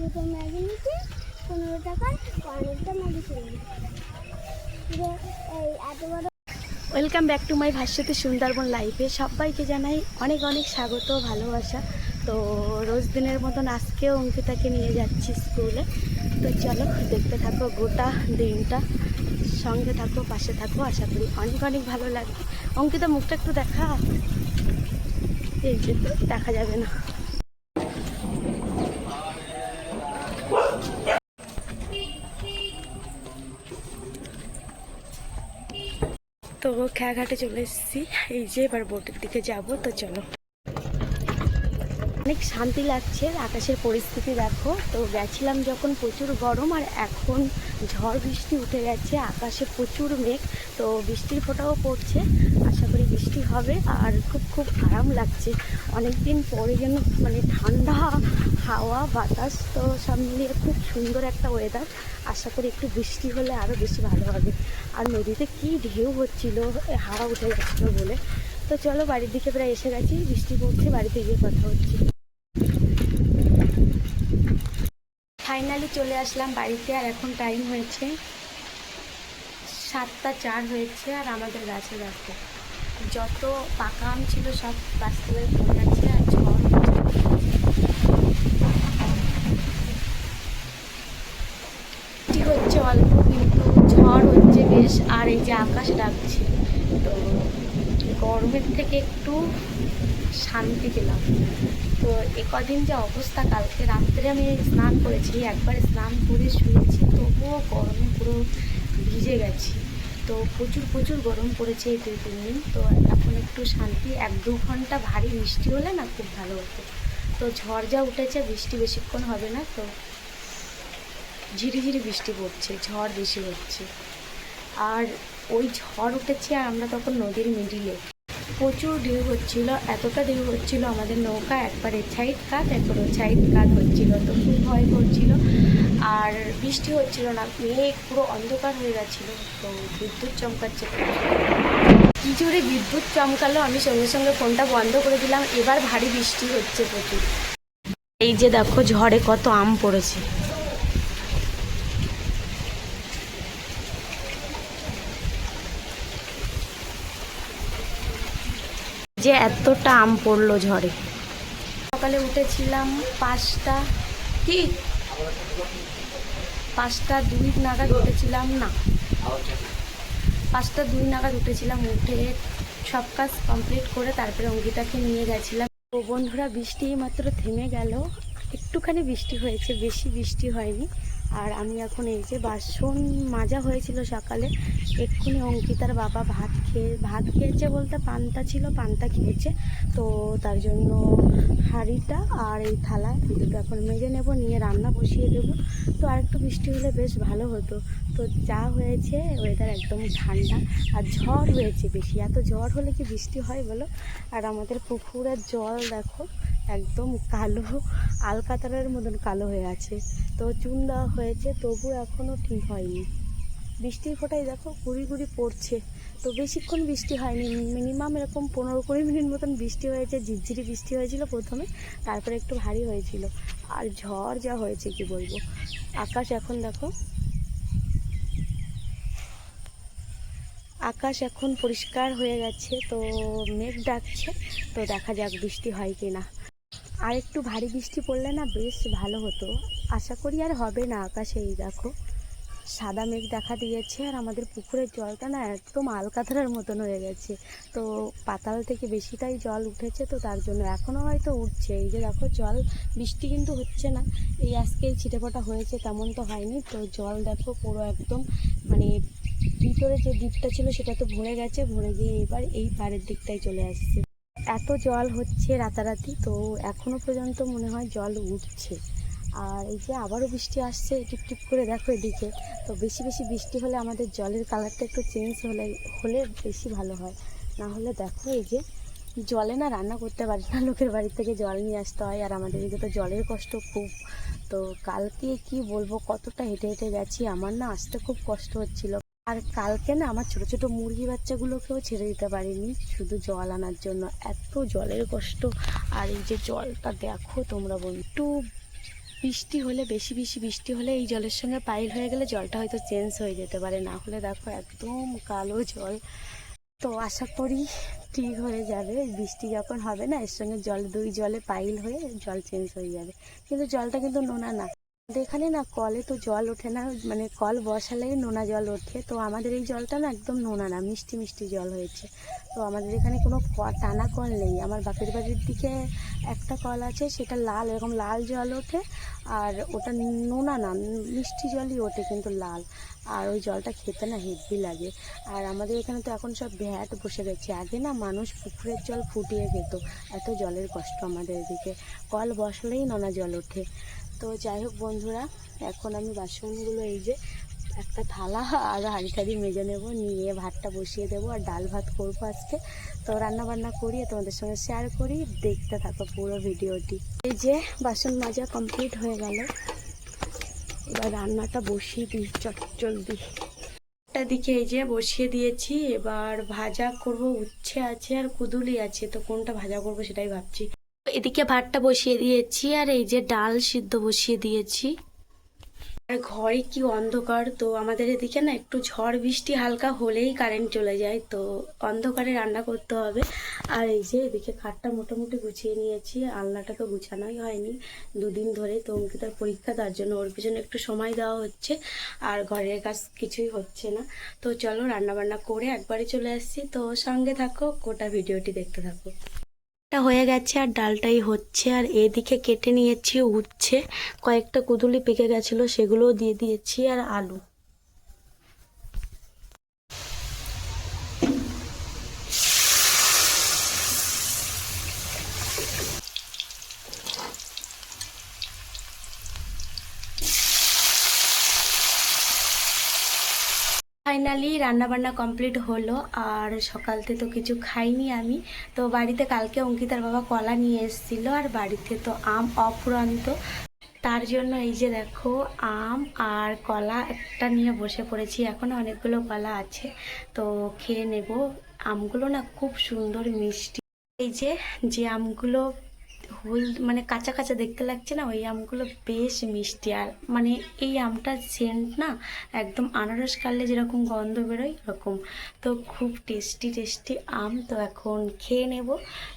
দুটো ম্যাগি নিচ্ছি 15 টাকায়, অনেকটা ম্যাগি ছিল। এই এত বড়। Welcome back to my Bhaswati Sundarban লাইফে সবাইকে জানাই অনেক অনেক স্বাগত, ভালোবাসা। তো রোজ দিনের মতন আজকেও অঙ্কিতাকে নিয়ে যাচ্ছি স্কুলে। তো চলো দেখতে থাকো গোটা দিনটা, সঙ্গে থাকো, পাশে থাকো, আশা করি অনেক অনেক ভালো লাগবে। অঙ্কিতা মুখটা একটু দেখা, এই যে দেখা যাবে না। তো খেয়াঘাটে চলে এসেছি, এই যে এবার বোটের দিকে যাব। তো চলো, অনেক শান্তি লাগছে। আকাশের পরিস্থিতি দেখো। তো গেছিলাম যখন প্রচুর গরম, আর এখন ঝড় বৃষ্টি উঠে গেছে, আকাশে প্রচুর মেঘ। তো বৃষ্টির ফোঁটাও পড়ছে, আশা করি বৃষ্টি হবে। আর খুব খুব আরাম লাগছে, অনেক দিন পরে যেন মানে ঠান্ডা হাওয়া বাতাস, তো সব মিলিয়ে খুব সুন্দর একটা ওয়েদার। আশা করি একটু বৃষ্টি হলে আরও বেশি ভালো হবে। আর নদীতে কি ঢেউ হচ্ছিল, হাওয়া উঠে যাচ্ছিলো বলে। তো চলো, বাড়ির দিকে প্রায় এসে গেছি, বৃষ্টি পড়ছে, বাড়িতে গিয়ে কথা হচ্ছে। ফাইনালি চলে আসলাম বাড়িতে, আর এখন টাইম হয়েছে 7টা 4 হয়েছে। আর আমাদের গাছে দেখো যত পাকা আম ছিল সব গাছতলায় পড়ে যাচ্ছে, আর ঝড় হচ্ছে অল্প, কিন্তু ঝড় হচ্ছে বেশ। আর এই যে আকাশ ডাকছে, তো গরমের থেকে একটু শান্তি পেলাম। তো কদিন যে অবস্থা, কালকে রাত্রে আমি স্নান করেছি, একবার স্নান করে শুয়েছি, তবুও গরমে পুরো ভিজে গেছি। তো প্রচুর প্রচুর গরম পড়েছে এই 2-3 দিন। তো এখন একটু শান্তি, 1-2 ঘন্টা ভারী বৃষ্টি হলে না খুব ভালো হতো। তো ঝড় যা উঠেছে, বৃষ্টি বেশিক্ষণ হবে না। তো ঝিরিঝিরি বৃষ্টি পড়ছে, ঝড় বেশি হচ্ছে। আর ওই ঝড় উঠেছে, আর আমরা তখন নদীর মিডিলে, প্রচুর ঢেউ হচ্ছিল। এতটা ঢেউ হচ্ছিল, আমাদের নৌকা একবার এ সাইড কাত, একবার ও সাইড কাত হচ্ছিল। তো খুব ভয় করছিল। আর বৃষ্টি হচ্ছিল না, মেঘ পুরো অন্ধকার হয়ে গেছিল। তো বিদ্যুৎ চমকাচ্ছে, কি জোরে বিদ্যুৎ চমকালো, আমি সঙ্গে সঙ্গে ফোনটা বন্ধ করে দিলাম। এবার ভারী বৃষ্টি হচ্ছে প্রচুর। এই যে দেখো ঝড়ে কত আম পড়েছে, যে এতটা আম পড়লো ঝড়ে। সকালে উঠেছিলাম 5টা 2 নাগাদ উঠেছিলাম, না 5টা 2 নাগাদ উঠেছিলাম। উঠে সব কাজ কমপ্লিট করে তারপরে অঙ্কিতাকে নিয়ে গেছিলাম। তো বন্ধুরা, বৃষ্টি মাত্র থেমে গেল, একটুখানি বৃষ্টি হয়েছে, বেশি বৃষ্টি হয়নি। আর আমি এখন এই যে বাসন মাজা হয়েছিল সকালে, এক্ষুনি অঙ্কিতার বাবা ভাত খেয়েছে বলতে পান্তা ছিল, পান্তা খেয়েছে। তো তার জন্য হাঁড়িটা আর এই থালা দুটো এখন মেজে নেব, নিয়ে রান্না বসিয়ে দেবো। তো আর একটু বৃষ্টি হলে বেশ ভালো হতো। তো যা হয়েছে, ওয়েদার একদম ঠান্ডা, আর ঝড় হয়েছে বেশি। এত ঝড় হলে কি বৃষ্টি হয় বলো? আর আমাদের পুকুরের জল দেখো একদম কালো, আলকাতরার মতন কালো হয়ে আছে। তো চুন দেওয়া হয়েছে, তবু এখনও ঠিক হয়নি। বৃষ্টির ফোঁটাই দেখো গুড়ি গুড়ি পড়ছে। তো বেশিক্ষণ বৃষ্টি হয়নি, মিনিমাম এরকম 15-20 মিনিট মতন বৃষ্টি হয়েছে। ঝিরঝিরি বৃষ্টি হয়েছিল প্রথমে, তারপরে একটু ভারী হয়েছিল। আর ঝড় যা হয়েছে কি বলবো। আকাশ এখন দেখো, আকাশ এখন পরিষ্কার হয়ে গেছে। তো মেঘ ডাকছে, তো দেখা যাক বৃষ্টি হয় কি না। আর একটু ভারী বৃষ্টি পড়লে না বেশ ভালো হতো। আশা করি আর হবে না। আকাশে এই দেখো সাদা মেঘ দেখা দিয়েছে, আর আমাদের পুকুরের জলটা না একদম আলকাতরার মতন হয়ে গেছে। তো পাতাল থেকে বেশিটাই জল উঠেছে, তো তার জন্য এখনও হয়তো উঠছে। এই যে দেখো জল, বৃষ্টি কিন্তু হচ্ছে না, এই আজকেই ছিটেফোঁটা হয়েছে, তেমন তো হয়নি। তো জল দেখো পুরো একদম মানে ভিতরে যে দ্বীপটা ছিল সেটা তো ভরে গেছে, ভরে গিয়ে এবার এই পাড়ের দিকটাই চলে আসছে। এত জল হচ্ছে রাতারাতি, তো এখনো পর্যন্ত মনে হয় জল উঠছে। আর এই যে আবারও বৃষ্টি আসছে টিপ টিপ করে, দেখো এদিকে। তো বেশি বেশি বৃষ্টি হলে আমাদের জলের কালারটা একটু চেঞ্জ হলে বেশি ভালো হয়। না হলে দেখো এই যে জলে না রান্না করতে পারি না, লোকের বাড়ি থেকে জল নিয়ে আসতে হয়। আর আমাদের এদিকে তো জলের কষ্ট খুব। তো কালকে কি বলবো, কতটা হেঁটে হেঁটে গেছি, আমার না আসতে খুব কষ্ট হচ্ছিল। আর কালকে না আমার ছোট ছোট মুরগি বাচ্চাগুলোকেও ছেড়ে দিতে পারিনি, শুধু জল আনার জন্য, এত জলের কষ্ট। আর এই যে জলটা দেখো তোমরা বন্ধু, একটু বৃষ্টি হলে বেশি বেশি বৃষ্টি হলে এই জলের সঙ্গে পাইল হয়ে গেলে জলটা হয়তো চেঞ্জ হয়ে যেতে পারে, না হলে দেখো একদম কালো জল। তো আশা করি ঠিক হয়ে যাবে, বৃষ্টি যখন হবে না এর সঙ্গে জল দুই জলে পাইল হয়ে জল চেঞ্জ হয়ে যাবে। কিন্তু জলটা কিন্তু নোনা না, আমাদের এখানে না কলে তো জল ওঠে না, মানে কল বসালেই নোনা জল ওঠে। তো আমাদের এই জলটা না একদম নোনা না, মিষ্টি মিষ্টি জল হয়েছে। তো আমাদের এখানে কোনো টানা কল নেই। আমার বাপের বাড়ির দিকে একটা কল আছে, সেটা লাল, এরকম লাল জল ওঠে। আর ওটা নোনা না, মিষ্টি জলই ওঠে কিন্তু লাল। আর ওই জলটা খেতে না হেব্বি লাগে। আর আমাদের এখানে তো এখন সব ভ্যাট বসে গেছে, আগে না মানুষ পুকুরের জল ফুটিয়ে খেত। এত জলের কষ্ট আমাদের এদিকে, কল বসলেই নোনা জল ওঠে। তো যাই হোক বন্ধুরা, এখন আমি বাসনগুলো এই যে একটা থালা আর হাঁড়ি টাড়ি মেজে নেবো, নিয়ে ভাতটা বসিয়ে দেবো আর ডাল ভাত করবো আজকে। তো রান্না বান্না করি তোমাদের সঙ্গে শেয়ার করি, দেখতে থাকো পুরো ভিডিওটি। এই যে বাসন মাজা কমপ্লিট হয়ে গেল, এবার রান্নাটা বসিয়ে দিই জলদি। একটা দিকে এই যে বসিয়ে দিয়েছি, এবার ভাজা করব। উচ্ছে আছে আর কুদুলি আছে, তো কোনটা ভাজা করব সেটাই ভাবছি। এদিকে ভাতটা বসিয়ে দিয়েছি আর এই যে ডাল সিদ্ধ বসিয়ে দিয়েছি। আর ঘরে কি অন্ধকার, তো আমাদের এদিকে না একটু ঝড় বৃষ্টি হালকা হলেই কারেন্ট চলে যায়, তো অন্ধকারে রান্না করতে হবে। আর এই যে এদিকে খাটটা মোটামুটি গুছিয়ে নিয়েছি, আলনাটা তো গুছানোই হয়নি দুদিন ধরে। তো অঙ্কিতার পরীক্ষা, তার জন্য ওর পিছনে একটু সময় দেওয়া হচ্ছে, আর ঘরের কাজ কিছুই হচ্ছে না। তো চলো রান্না বান্না করে একবারে চলে আসছি, তো সঙ্গে থাকো, গোটা ভিডিওটি দেখতে থাকো। হয়ে গেছে আর ডালটাই হচ্ছে। আর এদিকে কেটে নিয়েছি উচ্ছে, কয়েকটা কুদুলি পেকে গেছিলো সেগুলোও দিয়ে দিয়েছি, আর আলু। ফাইনালি রান্নাবান্না কমপ্লিট হলো। আর সকালতে তো কিছু খাইনি আমি, তো বাড়িতে কালকে অঙ্কিতার বাবা কলা নিয়ে এসেছিলো, আর বাড়িতে তো আম অফুরন্ত, তার জন্য এই যে দেখো আম আর কলা একটা নিয়ে বসে পড়েছি। এখনও অনেকগুলো কলা আছে, তো খেয়ে নেব। আমগুলো না খুব সুন্দর মিষ্টি। এই যে যে আমগুলো মানে কাঁচা কাঁচা দেখতে লাগছে না, ওই আমগুলো বেশ মিষ্টি। আর মানে এই আমটার সেন্ট না একদম আনারস কাটলে যেরকম গন্ধ বেরোয় এরকম, তো খুব টেস্টি টেস্টি আম। তো এখন খেয়ে নেব।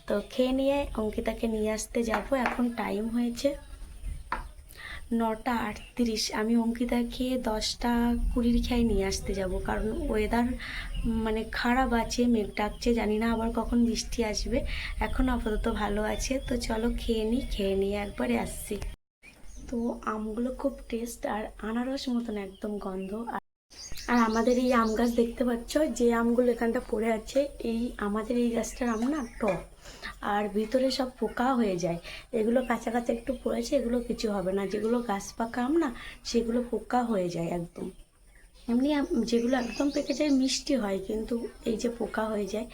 তো খেয়ে নিয়ে অঙ্কিতাকে নিয়ে আসতে যাব। এখন টাইম হয়েছে 9:38। আমি অঙ্কিতাকে 10:20 খেয়ে নিয়ে আসতে যাব, কারণ ওয়েদার মানে খারাপ আছে, মেঘ ডাকছে, জানি না আবার কখন বৃষ্টি আসবে। এখন আপাতত ভালো আছে। তো চলো খেয়ে নিই, খেয়ে নিয়ে একবারে আসছি। তো আমগুলো খুব টেস্ট, আর আনারস মতন একদম গন্ধ। আর আমাদের এই আম গাছ দেখতে পাচ্ছ, যে আমগুলো এখানটা পড়ে আছে, এই আমাদের এই গাছটার আম না টক, আর ভিতরে সব পোকা হয়ে যায়। এগুলো কাঁচা কাঁচা একটু পড়েছে, এগুলো কিছু হবে না। যেগুলো গাছ পাকা আম না, সেগুলো পোকা হয়ে যায় একদম। এমনি যেগুলো একদম পেকে যায় মিষ্টি হয়, কিন্তু এই যে পোকা হয়ে যায়।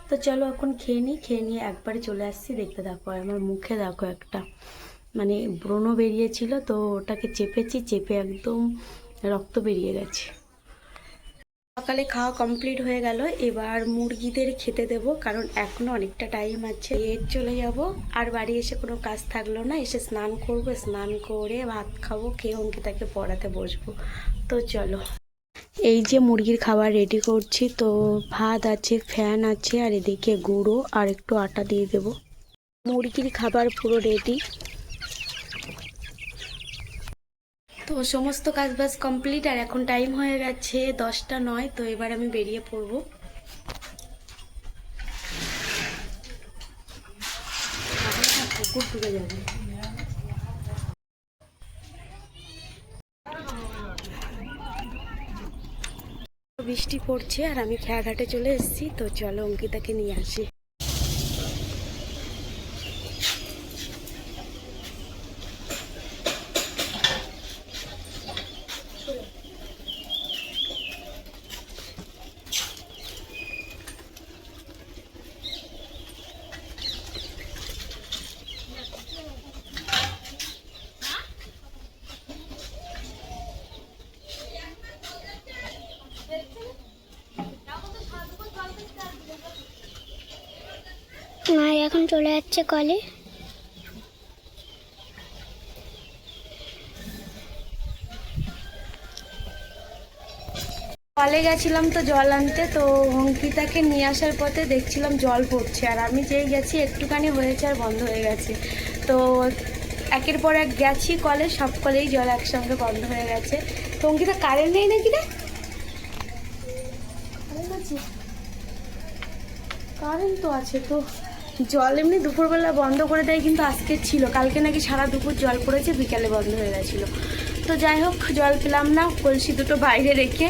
তো চলো এখন খেয়ে নিই, খেয়ে নিয়ে একবারে চলে আসছি। দেখতে থাকো। আর আমার মুখে দেখো একটা মানে ব্রণ বেরিয়েছিল, তো ওটাকে চেপেছি, চেপে একদম রক্ত বেরিয়ে গেছে। সকালে খাওয়া কমপ্লিট হয়ে গেল, এবার মুরগিদের খেতে দেব, কারণ এখনো অনেকটা টাইম আছে। চলে যাব, আর বাড়ি এসে কোনো কাজ থাকলো না। এসে স্নান করব, স্নান করে ভাত খাবো, খেয়ে অঙ্কিতাকে পড়াতে বসবো। তো চলো, এই যে মুরগির খাবার রেডি করছি। তো ভাত আছে, ফ্যান আছে, আর এদিকে গুঁড়ো আর একটু আটা দিয়ে দেব। মুরগির খাবার পুরো রেডি। তো সমস্ত কাজবাজ কমপ্লিট, আর এখন টাইম হয়ে গেছে 10:09। তো এবার আমি বেরিয়ে পড়ব। পুকুর ডুবে যাবে। বৃষ্টি পড়ছে আর আমি খেয়াঘাটে চলে এসেছি। তো চলো অঙ্কিতাকে নিয়ে আসি। মা এখন চলে যাচ্ছে কলে। কলে গেছিলাম তো জল আনতে, তো অঙ্কিতাকে নিয়ে আসার পথে দেখছিলাম জল পড়ছে, আর আমি যেই গেছি একটুখানি হয়েছে আর বন্ধ হয়ে গেছে। তো একের পর এক গেছি কলে, সব কলেই জল একসঙ্গে বন্ধ হয়ে গেছে। তো অঙ্কিতা কারেন্ট নেই নাকি রে? কারেন্ট তো আছে, তো জল এমনি দুপুরবেলা বন্ধ করে দেয়, কিন্তু আজকে ছিল, কালকে নাকি সারা দুপুর জল পড়েছে, বিকালে বন্ধ হয়ে গেছিলো। তো যাই হোক, জল পেলাম না, কলসি দুটো বাইরে রেখে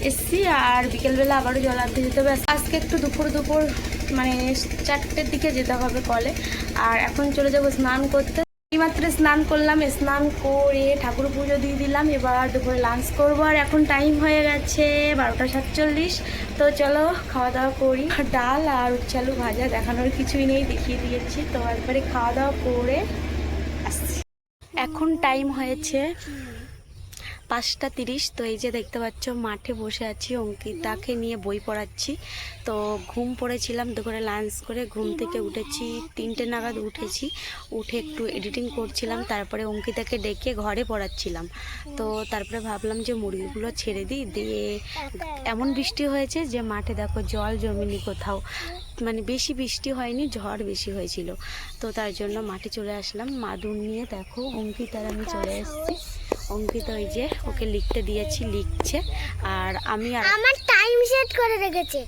এসছি, আর বিকেলবেলা আবারও জল আনতে যেতে হবে। আজকে একটু দুপুর মানে 4টের দিকে যেতে হবে কলে। আর এখন চলে যাবো স্নান করতে। এইমাত্র স্নান করলাম, স্নান করে ঠাকুর পুজো দিয়ে দিলাম, এবার দুপুরে লাঞ্চ করবো। আর এখন টাইম হয়ে গেছে 12টা 47। তো চলো খাওয়া দাওয়া করি। ডাল আর উচ্ছে আলু ভাজা, দেখানোর কিছুই নেই, দেখিয়ে দিয়েছি। তো একবারে খাওয়া দাওয়া করে আসছি। এখন টাইম হয়েছে 5টা 30। তো এই যে দেখতে পাচ্ছ মাঠে বসে আছি, অঙ্কিতাকে নিয়ে বই পড়াচ্ছি। তো ঘুম পড়েছিলাম, দুপুরে লাঞ্চ করে ঘুম থেকে উঠেছি 3টে নাগাদ উঠেছি, উঠে একটু এডিটিং করছিলাম, তারপরে অঙ্কিতাকে ডেকে ঘরে পড়াচ্ছিলাম। তো তারপরে ভাবলাম যে মুরগিগুলো ছেড়ে দিই, দিয়ে এমন বৃষ্টি হয়েছে যে মাঠে দেখো জল জমেনি কোথাও, মানে বেশি বৃষ্টি হয়নি, ঝড় বেশি হয়েছিল। তো তার জন্য মাঠে চলে আসলাম মাদুর নিয়ে। দেখো অঙ্কিতার আমি চলে এসেছি। অঙ্কিতা ওই যে ওকে লিখতে দিয়েছি, লিখছে, আর আমি আমার টাইম সেট করে রেখেছে।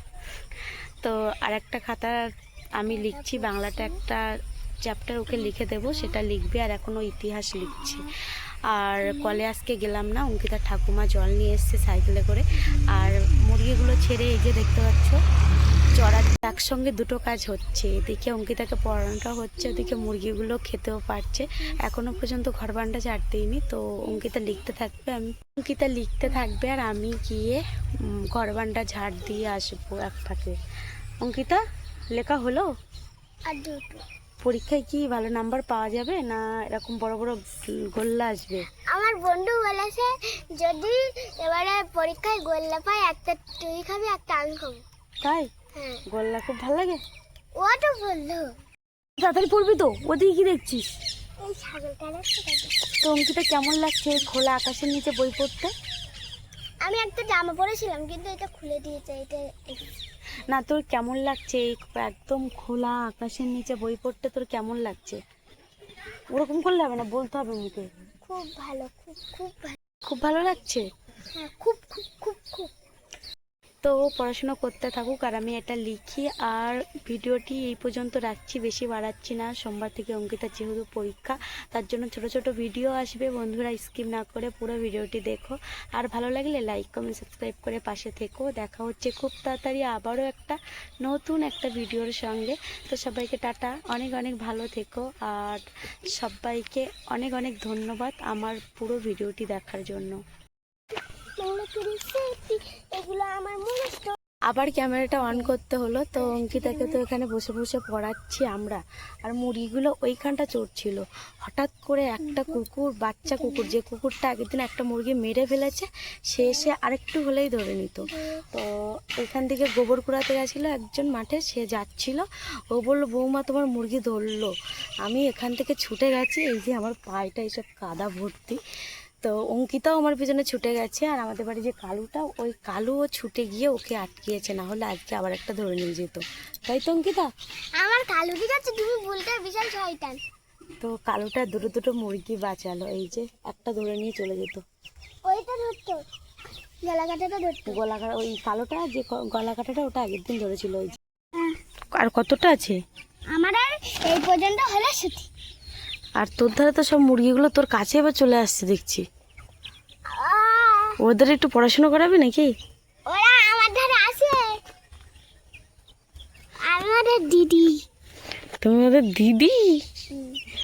তো আরেকটা খাতা আমি লিখছি, বাংলাটা একটা চ্যাপ্টার ওকে লিখে দেবো, সেটা লিখবে, আর এখনও ইতিহাস লিখছে। আর কলে আজকে গেলাম না, অঙ্কিতার ঠাকুমা জল নিয়ে এসছে সাইকেলে করে। আর মুরগিগুলো ছেড়ে এই যে দেখতে পাচ্ছ চড়ার একসঙ্গে দুটো কাজ হচ্ছে, এদিকে অঙ্কিতাকে পড়ানোটা হচ্ছে, ওদিকে মুরগিগুলো খেতেও পারছে। এখনো পর্যন্ত ঘর বারান্দা ঝাড়তেইনি। তো অঙ্কিতা লিখতে থাকবে, আর আমি গিয়ে ঘর বারান্দা ঝাড় দিয়ে আসবো এক ফাঁকে। অঙ্কিতা লেখা হলো? আর দুটো। পরীক্ষায় কি ভালো নাম্বার পাওয়া যাবে, না এরকম বড় বড় গোল্লা আসবে? আমার বন্ধু বলেছে যদি এবারে পরীক্ষায় গোল্লা পাই, একটা তুই খাবি, একটা আমি খাবো। তাই? হ্যাঁ। গোল্লা খুব ভালো লাগে? ও তো বললো। তাড়াতাড়ি পড়বি তো, ওদিকে কি দেখছিস? এই ছাগলটা দেখছো? তো অঙ্কিতা কেমন লাগছে খোলা আকাশের নিচে বই পড়তে? আমি একটা জামা পরেছিলাম, কিন্তু এটা খুলে দিয়েছে। এটা না, তোর কেমন লাগছে এই একদম খোলা আকাশের নিচে বই পড়তে? তোর কেমন লাগছে? ওরকম করলে হবে না, বলতে হবে মুখে। খুব ভালো, খুব খুব ভালো। খুব ভালো লাগছে? হ্যাঁ, খুব খুব খুব খুব। তো পড়াশোনা করতে থাকুক, আর আমি এটা লিখি। আর ভিডিওটি এই পর্যন্ত রাখছি, বেশি বাড়াচ্ছি না। সোমবার থেকে অঙ্কিতার যেহেতু পরীক্ষা, তার জন্য ছোট ছোট ভিডিও আসবে। বন্ধুরা স্কিপ না করে পুরো ভিডিওটি দেখো, আর ভালো লাগলে লাইক কমেন্ট সাবস্ক্রাইব করে পাশে থেকো। দেখা হচ্ছে খুব তাড়াতাড়ি আবারও একটা নতুন একটা ভিডিওর সঙ্গে। তো সবাইকে টাটা, অনেক অনেক ভালো থেকো, আর সবাইকে অনেক অনেক ধন্যবাদ আমার পুরো ভিডিওটি দেখার জন্য। এগুলো আমার মুখস্থ। আবার ক্যামেরাটা অন করতে হলো। তো অঙ্কিতাকে তো এখানে বসে বসে পড়াচ্ছি আমরা, আর মুরগিগুলো ওইখানটা চড়ছিল। হঠাৎ করে একটা কুকুর, বাচ্চা কুকুর, যে কুকুরটা আগের দিন একটা মুরগি মেরে ফেলেছে, সে এসে আরেকটু হলেই ধরে নিত। তো এখান থেকে গোবর কুড়াতে গেছিলো একজন মাঠে, সে যাচ্ছিল, ও বললো বৌমা তোমার মুরগি ধরলো। আমি এখান থেকে ছুটে গেছি, এই যে আমার পায়েটা এইসব কাদা ভর্তি। তো অঙ্কিতাও আমার পিছনে ছুটে গেছে, আর আমাদের বাড়ি যে কালুটা, ওই কালুও ছুটে গিয়ে ওকে আটকিয়েছে, না হলে আজকে আবার একটা ধরে নিয়ে যেত। তাই তো অঙ্কিতা? আমার কালু ঠিক আছে, তুমি বলতে বিশাল শয়তান। তো কালুটা দুটো দুটো মুরগি বাঁচালো, এই যে একটা ধরে নিয়ে চলে যেত। ওইটা ধরতো, গলা কাটাটা ধরতো। গলা কাটা, ওই কালোটা যে গলা কাটাটা, ওটা আগের দিন ধরেছিল। ওই যে আর কতটা আছে আমার, আর এই পর্যন্ত হলে ছুটি। আর তোর ধারে তো সব মুরগিগুলো তোর কাছে এবার চলে আসছে দেখছি। ওদের একটু পড়াশোনা করাবি নাকি? ওরা আমার ধারে আসে, আমাদের দিদি। তুমি ওদের দিদি?